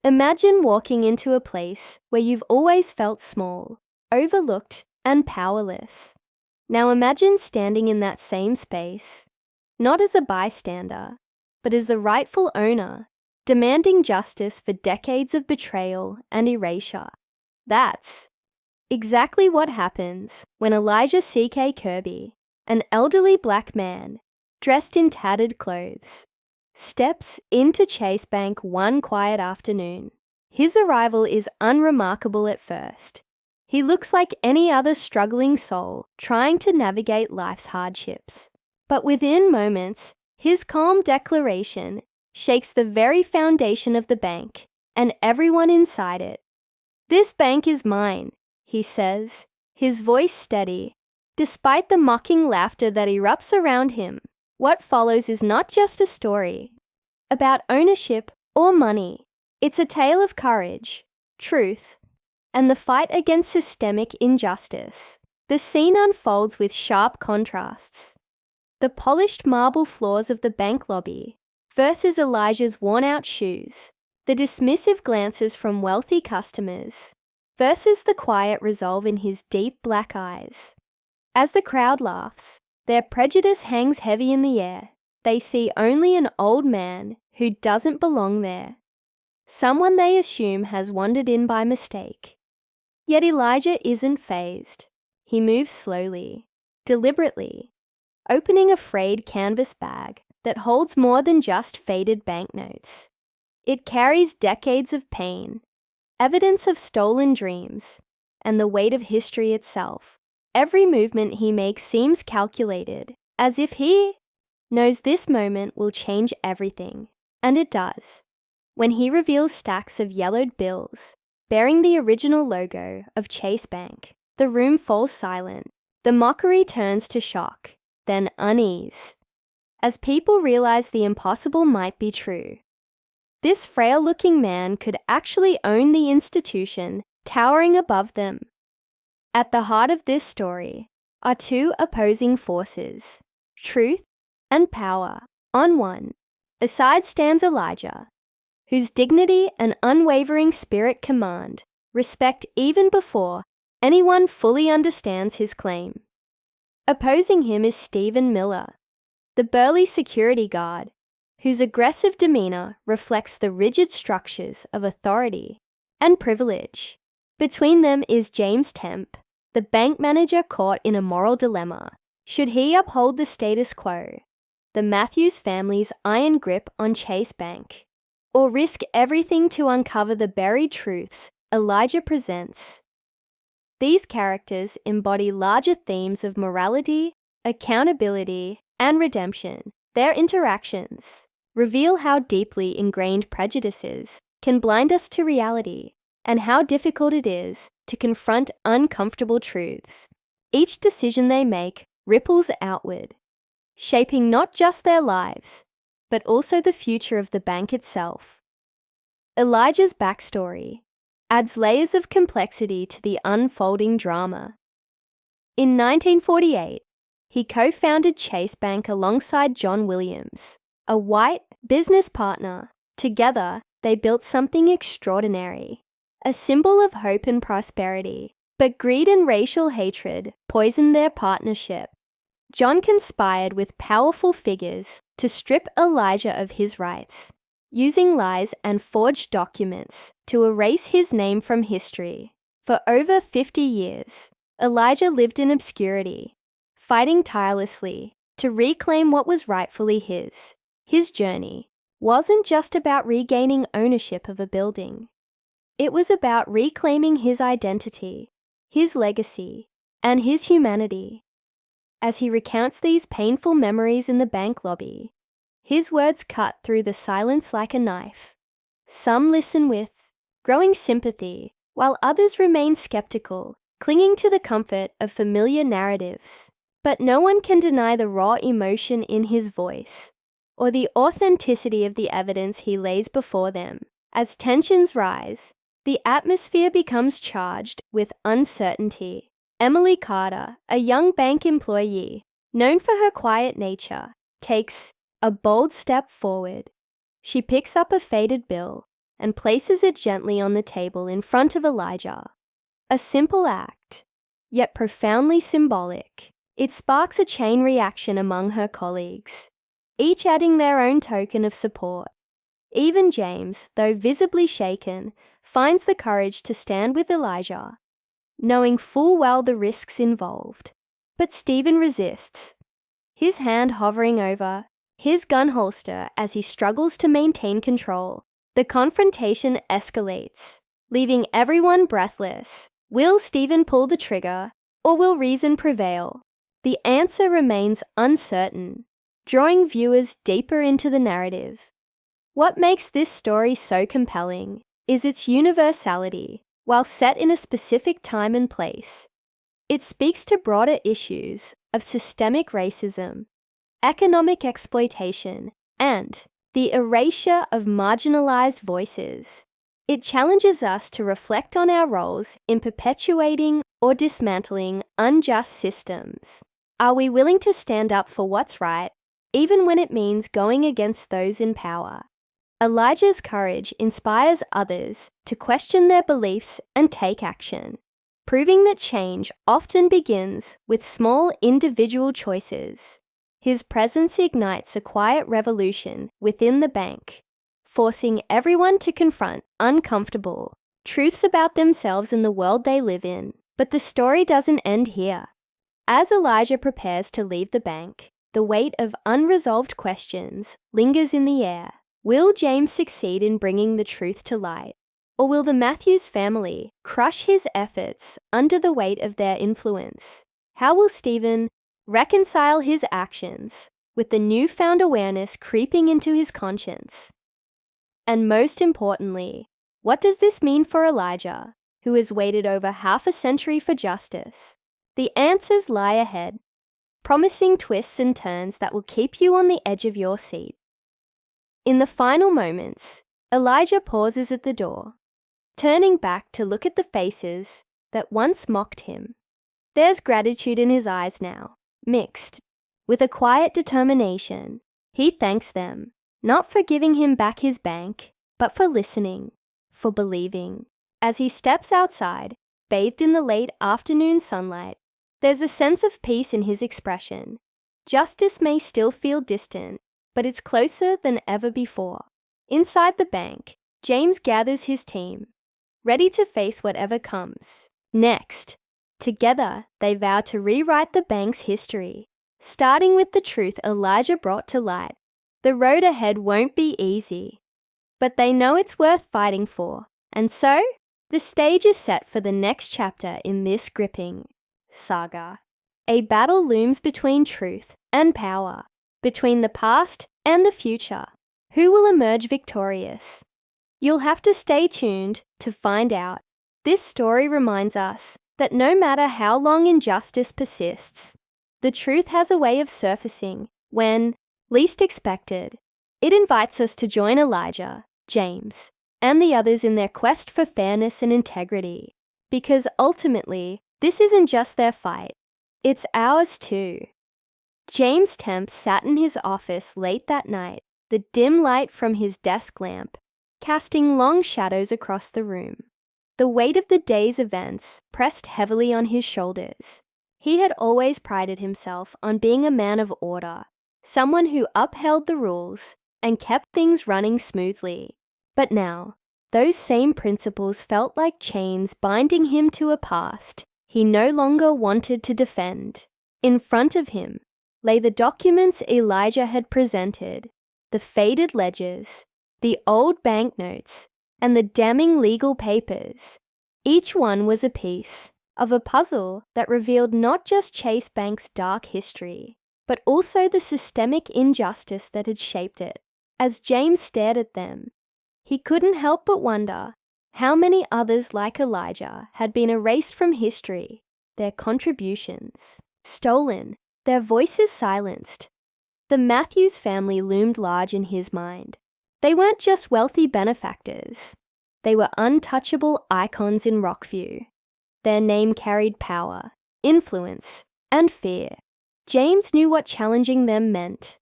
Imagine walking into a place where you've always felt small, overlooked, and powerless. Now imagine standing in that same space, not as a bystander, but as the rightful owner, demanding justice for decades of betrayal and erasure. That's exactly what happens when Elijah C.K. Kirby, an elderly black man, dressed in tattered clothes, steps into Chase Bank one quiet afternoon. His arrival is unremarkable at first. He looks like any other struggling soul trying to navigate life's hardships. But within moments, his calm declaration shakes the very foundation of the bank and everyone inside it. "This bank is mine," he says, his voice steady, despite the mocking laughter that erupts around him. What follows is not just a story about ownership or money. It's a tale of courage, truth, and the fight against systemic injustice. The scene unfolds with sharp contrasts. The polished marble floors of the bank lobby versus Elijah's worn-out shoes, the dismissive glances from wealthy customers versus the quiet resolve in his deep black eyes. As the crowd laughs, their prejudice hangs heavy in the air. They see only an old man who doesn't belong there, someone they assume has wandered in by mistake. Yet Elijah isn't fazed. He moves slowly, deliberately, opening a frayed canvas bag that holds more than just faded banknotes. It carries decades of pain, evidence of stolen dreams, and the weight of history itself. Every movement he makes seems calculated, as if he knows this moment will change everything. And it does. When he reveals stacks of yellowed bills bearing the original logo of Chase Bank, the room falls silent. The mockery turns to shock, then unease, as people realize the impossible might be true. This frail-looking man could actually own the institution towering above them. At the heart of this story are two opposing forces, truth and power. On one side stands Elijah, whose dignity and unwavering spirit command respect even before anyone fully understands his claim. Opposing him is Stephen Miller, the burly security guard, whose aggressive demeanor reflects the rigid structures of authority and privilege. Between them is James Temp, the bank manager caught in a moral dilemma. Should he uphold the status quo, the Matthews family's iron grip on Chase Bank, or risk everything to uncover the buried truths Elijah presents? These characters embody larger themes of morality, accountability, and redemption. Their interactions reveal how deeply ingrained prejudices can blind us to reality and how difficult it is to confront uncomfortable truths. Each decision they make ripples outward, shaping not just their lives, but also the future of the bank itself. Elijah's backstory adds layers of complexity to the unfolding drama. In 1948, he co-founded Chase Bank alongside John Williams, a white business partner. Together, they built something extraordinary, a symbol of hope and prosperity. But greed and racial hatred poisoned their partnership. John conspired with powerful figures to strip Elijah of his rights, using lies and forged documents to erase his name from history. For over 50 years, Elijah lived in obscurity, fighting tirelessly to reclaim what was rightfully his. His journey wasn't just about regaining ownership of a building. It was about reclaiming his identity, his legacy, and his humanity. As he recounts these painful memories in the bank lobby, his words cut through the silence like a knife. Some listen with growing sympathy, while others remain skeptical, clinging to the comfort of familiar narratives. But no one can deny the raw emotion in his voice, or the authenticity of the evidence he lays before them. As tensions rise, the atmosphere becomes charged with uncertainty. Emily Carter, a young bank employee, known for her quiet nature, takes a bold step forward. She picks up a faded bill and places it gently on the table in front of Elijah. A simple act, yet profoundly symbolic. It sparks a chain reaction among her colleagues, each adding their own token of support. Even James, though visibly shaken, finds the courage to stand with Elijah, knowing full well the risks involved. But Stephen resists, his hand hovering over his gun holster as he struggles to maintain control. The confrontation escalates, leaving everyone breathless. Will Stephen pull the trigger, or will reason prevail? The answer remains uncertain, drawing viewers deeper into the narrative. What makes this story so compelling is its universality. While set in a specific time and place, it speaks to broader issues of systemic racism, economic exploitation, and the erasure of marginalized voices. It challenges us to reflect on our roles in perpetuating or dismantling unjust systems. Are we willing to stand up for what's right, even when it means going against those in power? Elijah's courage inspires others to question their beliefs and take action, proving that change often begins with small individual choices. His presence ignites a quiet revolution within the bank, forcing everyone to confront uncomfortable truths about themselves and the world they live in. But the story doesn't end here. As Elijah prepares to leave the bank, the weight of unresolved questions lingers in the air. Will James succeed in bringing the truth to light? Or will the Matthews family crush his efforts under the weight of their influence? How will Stephen reconcile his actions with the newfound awareness creeping into his conscience? And most importantly, what does this mean for Elijah, who has waited over half a century for justice? The answers lie ahead, promising twists and turns that will keep you on the edge of your seat. In the final moments, Elijah pauses at the door, turning back to look at the faces that once mocked him. There's gratitude in his eyes now, mixed with a quiet determination. He thanks them, not for giving him back his bank, but for listening, for believing. As he steps outside, bathed in the late afternoon sunlight, there's a sense of peace in his expression. Justice may still feel distant, but it's closer than ever before. Inside the bank, James gathers his team, ready to face whatever comes next. Together, they vow to rewrite the bank's history, starting with the truth Elijah brought to light. The road ahead won't be easy, but they know it's worth fighting for. And so, the stage is set for the next chapter in this gripping saga. A battle looms between truth and power, between the past and the future. Who will emerge victorious? You'll have to stay tuned to find out. This story reminds us that no matter how long injustice persists, the truth has a way of surfacing when least expected. It invites us to join Elijah, James, and the others in their quest for fairness and integrity. Because ultimately, this isn't just their fight, it's ours too. James Temp sat in his office late that night, the dim light from his desk lamp casting long shadows across the room. The weight of the day's events pressed heavily on his shoulders. He had always prided himself on being a man of order, someone who upheld the rules and kept things running smoothly. But now, those same principles felt like chains binding him to a past he no longer wanted to defend. In front of him lay the documents Elijah had presented, the faded ledgers, the old banknotes, and the damning legal papers. Each one was a piece of a puzzle that revealed not just Chase Bank's dark history, but also the systemic injustice that had shaped it. As James stared at them, he couldn't help but wonder how many others like Elijah had been erased from history, their contributions stolen, their voices silenced. The Matthews family loomed large in his mind. They weren't just wealthy benefactors. They were untouchable icons in Rockview. Their name carried power, influence, and fear. James knew what challenging them meant.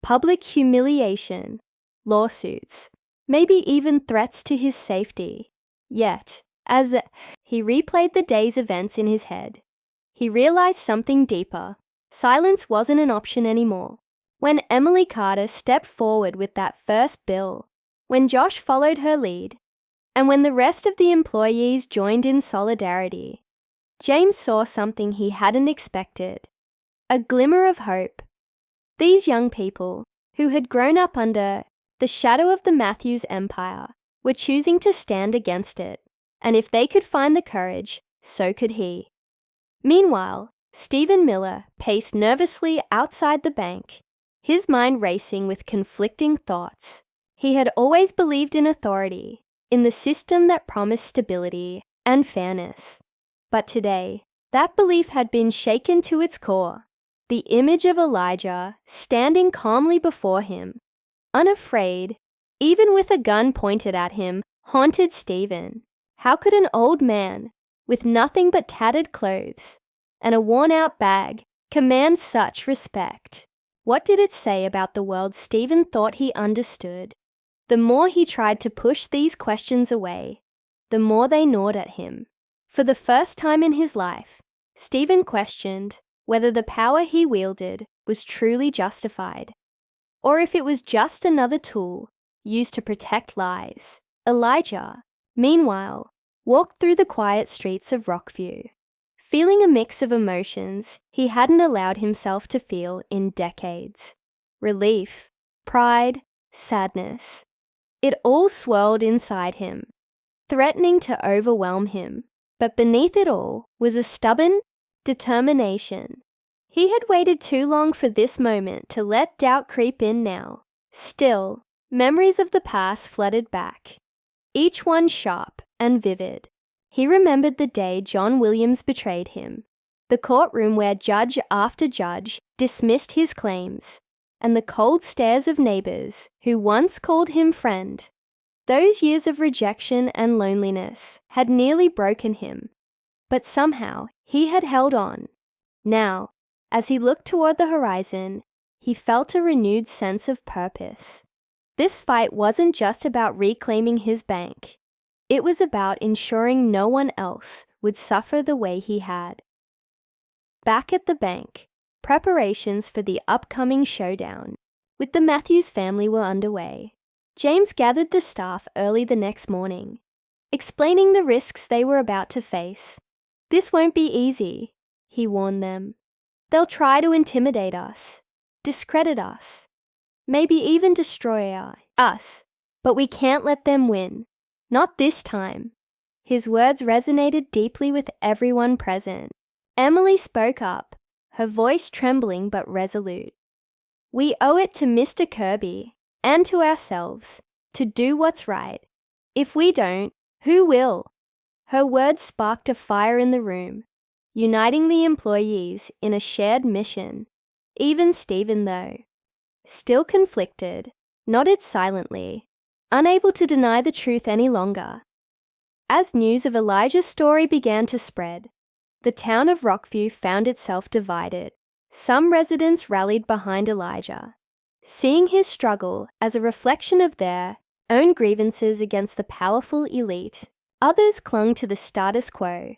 Public humiliation, lawsuits, maybe even threats to his safety. Yet, as he replayed the day's events in his head, he realized something deeper. Silence wasn't an option anymore. When Emily Carter stepped forward with that first bill, when Josh followed her lead, and when the rest of the employees joined in solidarity, James saw something he hadn't expected. A glimmer of hope. These young people, who had grown up under the shadow of the Matthews empire, were choosing to stand against it, and if they could find the courage, so could he. Meanwhile, Stephen Miller paced nervously outside the bank, his mind racing with conflicting thoughts. He had always believed in authority, in the system that promised stability and fairness. But today, that belief had been shaken to its core. The image of Elijah standing calmly before him, unafraid, even with a gun pointed at him, haunted Stephen. How could an old man, with nothing but tattered clothes and a worn-out bag, command such respect? What did it say about the world Stephen thought he understood? The more he tried to push these questions away, the more they gnawed at him. For the first time in his life, Stephen questioned whether the power he wielded was truly justified, or if it was just another tool used to protect lies. Elijah, meanwhile, walked through the quiet streets of Rockview, feeling a mix of emotions he hadn't allowed himself to feel in decades. Relief, pride, sadness. It all swirled inside him, threatening to overwhelm him. But beneath it all was a stubborn determination. He had waited too long for this moment to let doubt creep in now. Still, memories of the past flooded back, each one sharp and vivid. He remembered the day John Williams betrayed him, the courtroom where judge after judge dismissed his claims, and the cold stares of neighbors who once called him friend. Those years of rejection and loneliness had nearly broken him, but somehow he had held on. Now, as he looked toward the horizon, he felt a renewed sense of purpose. This fight wasn't just about reclaiming his bank. It was about ensuring no one else would suffer the way he had. Back at the bank, preparations for the upcoming showdown with the Matthews family were underway. James gathered the staff early the next morning, explaining the risks they were about to face. "This won't be easy," he warned them. "They'll try to intimidate us, discredit us, maybe even destroy us, but we can't let them win. Not this time." His words resonated deeply with everyone present. Emily spoke up, her voice trembling but resolute. "We owe it to Mr. Kirby and to ourselves to do what's right. If we don't, who will?" Her words sparked a fire in the room, uniting the employees in a shared mission. Even Stephen, though, still conflicted, nodded silently, unable to deny the truth any longer. As news of Elijah's story began to spread, the town of Rockview found itself divided. Some residents rallied behind Elijah, seeing his struggle as a reflection of their own grievances against the powerful elite. Others clung to the status quo,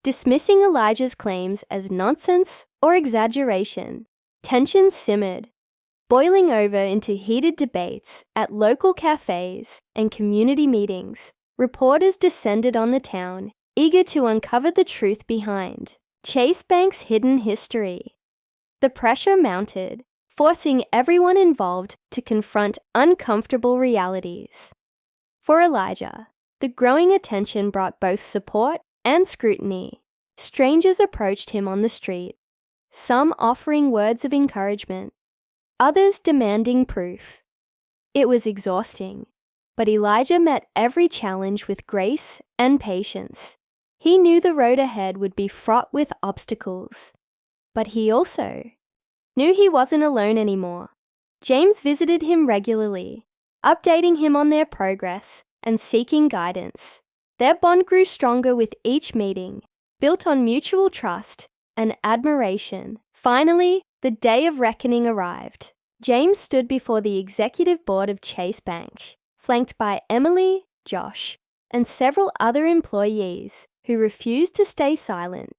dismissing Elijah's claims as nonsense or exaggeration. Tensions simmered, boiling over into heated debates at local cafes and community meetings. Reporters descended on the town, eager to uncover the truth behind Chase Bank's hidden history. The pressure mounted, forcing everyone involved to confront uncomfortable realities. For Elijah, the growing attention brought both support and scrutiny. Strangers approached him on the street, some offering words of encouragement, others demanding proof. It was exhausting, but Elijah met every challenge with grace and patience. He knew the road ahead would be fraught with obstacles, but he also knew he wasn't alone anymore. James visited him regularly, updating him on their progress and seeking guidance. Their bond grew stronger with each meeting, built on mutual trust and admiration. Finally, the day of reckoning arrived. James stood before the executive board of Chase Bank, flanked by Emily, Josh, and several other employees who refused to stay silent.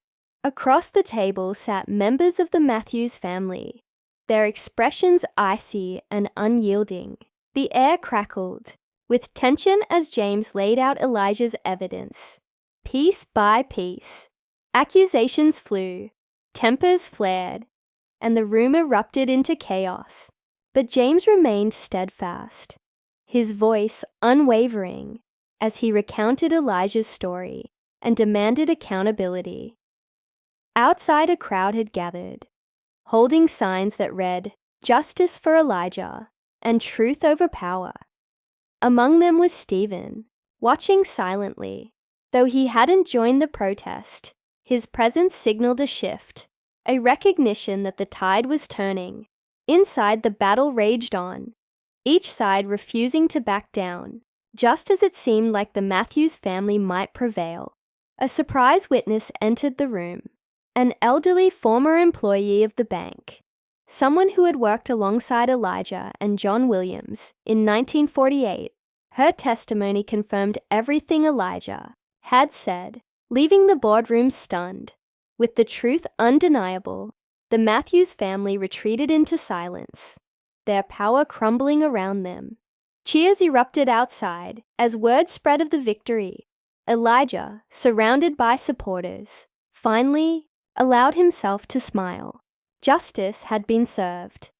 Across the table sat members of the Matthews family, their expressions icy and unyielding. The air crackled with tension as James laid out Elijah's evidence. Piece by piece, accusations flew, tempers flared, and the room erupted into chaos. But James remained steadfast, his voice unwavering, as he recounted Elijah's story and demanded accountability. Outside, a crowd had gathered, holding signs that read, "Justice for Elijah" and "Truth over power." Among them was Stephen, watching silently. Though he hadn't joined the protest, his presence signaled a shift, a recognition that the tide was turning. Inside, the battle raged on, each side refusing to back down, just as it seemed like the Matthews family might prevail. A surprise witness entered the room, an elderly former employee of the bank, someone who had worked alongside Elijah and John Williams in 1948. Her testimony confirmed everything Elijah had said, leaving the boardroom stunned. With the truth undeniable, the Matthews family retreated into silence, their power crumbling around them. Cheers erupted outside as word spread of the victory. Elijah, surrounded by supporters, finally allowed himself to smile. Justice had been served,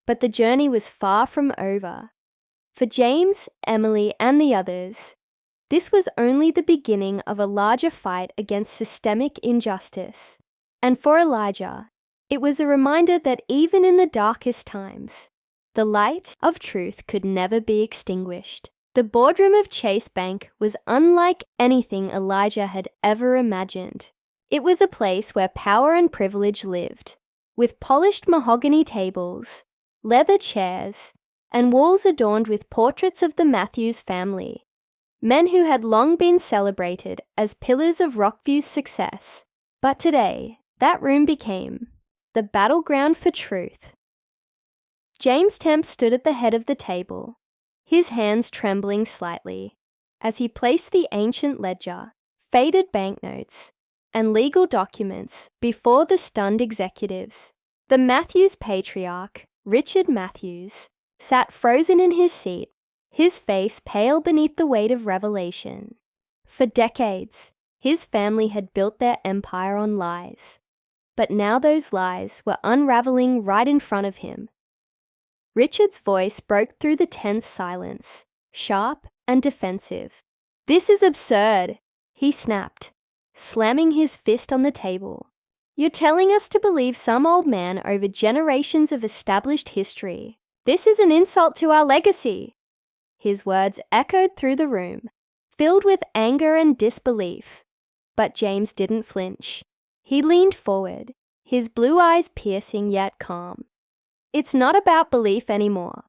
but the journey was far from over. For James, Emily, and the others, this was only the beginning of a larger fight against systemic injustice. And for Elijah, it was a reminder that even in the darkest times, the light of truth could never be extinguished. The boardroom of Chase Bank was unlike anything Elijah had ever imagined. It was a place where power and privilege lived, with polished mahogany tables, leather chairs, and walls adorned with portraits of the Matthews family, men who had long been celebrated as pillars of Rockview's success. But today, that room became the battleground for truth. James Temp stood at the head of the table, his hands trembling slightly, as he placed the ancient ledger, faded banknotes, and legal documents before the stunned executives. The Matthews patriarch, Richard Matthews, sat frozen in his seat, his face pale beneath the weight of revelation. For decades, his family had built their empire on lies, but now those lies were unraveling right in front of him. Richard's voice broke through the tense silence, sharp and defensive. "This is absurd," he snapped, slamming his fist on the table. "You're telling us to believe some old man over generations of established history. This is an insult to our legacy." His words echoed through the room, filled with anger and disbelief. But James didn't flinch. He leaned forward, his blue eyes piercing yet calm. "It's not about belief anymore,"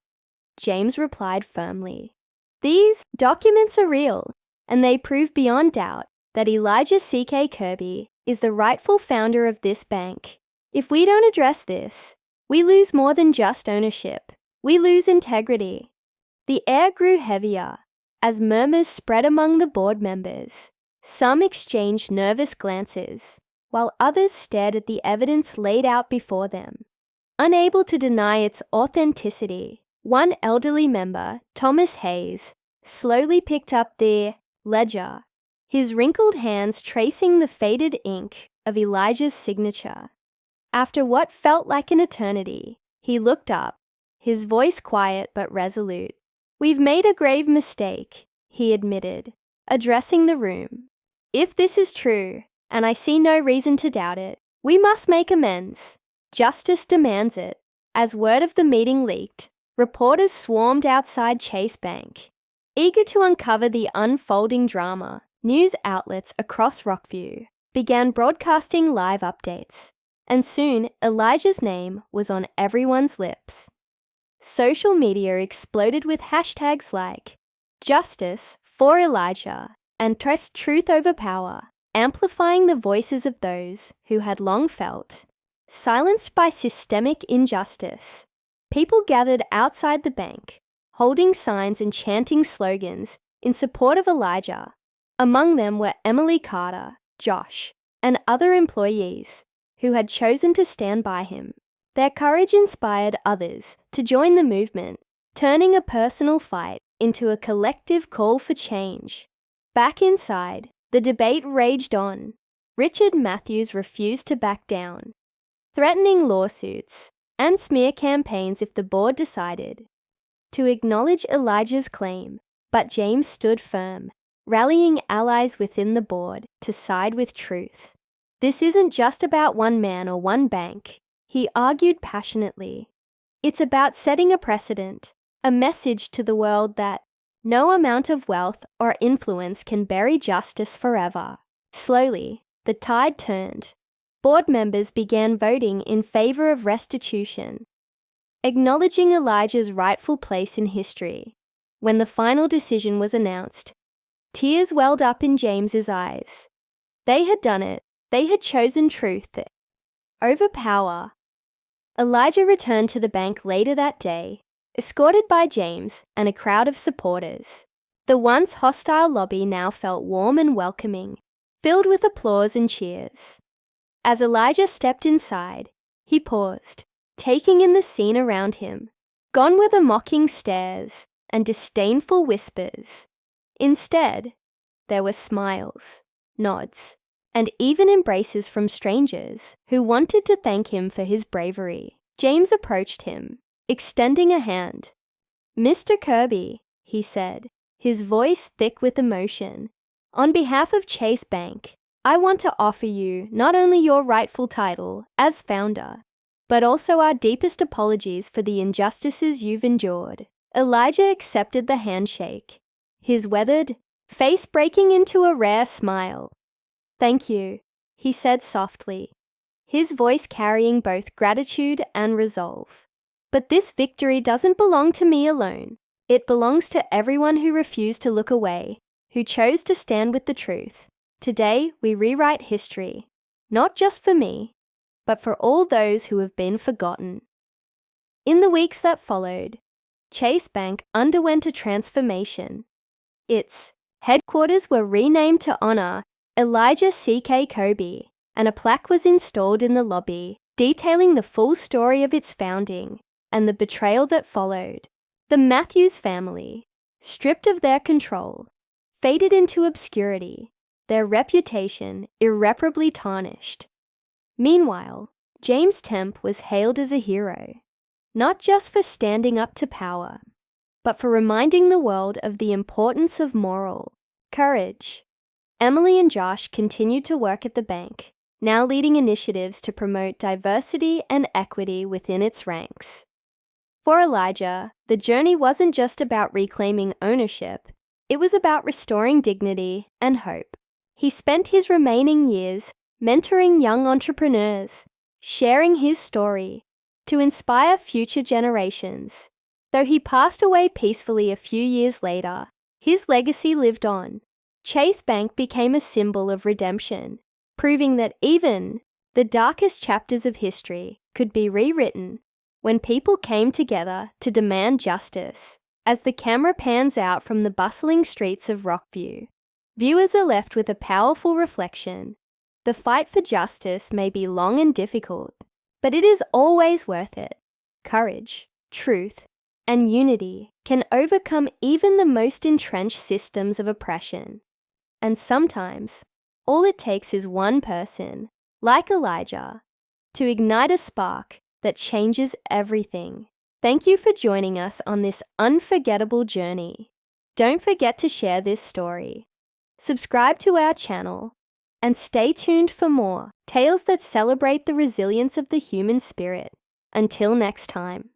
James replied firmly. "These documents are real, and they prove beyond doubt that Elijah C.K. Kirby is the rightful founder of this bank. If we don't address this, we lose more than just ownership. We lose integrity." The air grew heavier as murmurs spread among the board members. Some exchanged nervous glances, while others stared at the evidence laid out before them, unable to deny its authenticity. One elderly member, Thomas Hayes, slowly picked up the ledger, his wrinkled hands tracing the faded ink of Elijah's signature. After what felt like an eternity, he looked up, his voice quiet but resolute. "We've made a grave mistake," he admitted, addressing the room. "If this is true, and I see no reason to doubt it, we must make amends. Justice demands it." As word of the meeting leaked, reporters swarmed outside Chase Bank, eager to uncover the unfolding drama. News outlets across Rockview began broadcasting live updates, and soon Elijah's name was on everyone's lips. Social media exploded with hashtags like "Justice for Elijah" and "Truth over power," amplifying the voices of those who had long felt silenced by systemic injustice. People gathered outside the bank, holding signs and chanting slogans in support of Elijah. Among them were Emily Carter, Josh, and other employees who had chosen to stand by him. Their courage inspired others to join the movement, turning a personal fight into a collective call for change. Back inside, the debate raged on. Richard Matthews refused to back down, threatening lawsuits and smear campaigns if the board decided to acknowledge Elijah's claim, but James stood firm, rallying allies within the board to side with truth. This isn't just about one man or one bank, he argued passionately. It's about setting a precedent, a message to the world that no amount of wealth or influence can bury justice forever. Slowly, the tide turned. Board members began voting in favor of restitution, acknowledging Elijah's rightful place in history. When the final decision was announced, tears welled up in James's eyes. They had done it. They had chosen truth over power. Elijah returned to the bank later that day, escorted by James and a crowd of supporters. The once hostile lobby now felt warm and welcoming, filled with applause and cheers. As Elijah stepped inside, he paused, taking in the scene around him. Gone were the mocking stares and disdainful whispers. Instead, there were smiles, nods, and even embraces from strangers who wanted to thank him for his bravery. James approached him, extending a hand. "Mr. Kirby," he said, his voice thick with emotion, "on behalf of Chase Bank, I want to offer you not only your rightful title as founder, but also our deepest apologies for the injustices you've endured." Elijah accepted the handshake, his weathered face breaking into a rare smile. "Thank you," he said softly, his voice carrying both gratitude and resolve. "But this victory doesn't belong to me alone. It belongs to everyone who refused to look away, who chose to stand with the truth. Today, we rewrite history, not just for me, but for all those who have been forgotten." In the weeks that followed, Chase Bank underwent a transformation. Its headquarters were renamed to honor Elijah C.K. Kirby, and a plaque was installed in the lobby detailing the full story of its founding and the betrayal that followed. The Matthews family, stripped of their control, faded into obscurity, their reputation irreparably tarnished. Meanwhile, James Temp was hailed as a hero, not just for standing up to power, but for reminding the world of the importance of moral courage. Emily and Josh continued to work at the bank, now leading initiatives to promote diversity and equity within its ranks. For Elijah, the journey wasn't just about reclaiming ownership, it was about restoring dignity and hope. He spent his remaining years mentoring young entrepreneurs, sharing his story to inspire future generations. Though he passed away peacefully a few years later, his legacy lived on. Chase Bank became a symbol of redemption, proving that even the darkest chapters of history could be rewritten when people came together to demand justice. As the camera pans out from the bustling streets of Rockview, viewers are left with a powerful reflection. The fight for justice may be long and difficult, but it is always worth it. Courage, truth, and unity can overcome even the most entrenched systems of oppression. And sometimes, all it takes is one person, like Elijah, to ignite a spark that changes everything. Thank you for joining us on this unforgettable journey. Don't forget to share this story. Subscribe to our channel and stay tuned for more tales that celebrate the resilience of the human spirit. Until next time.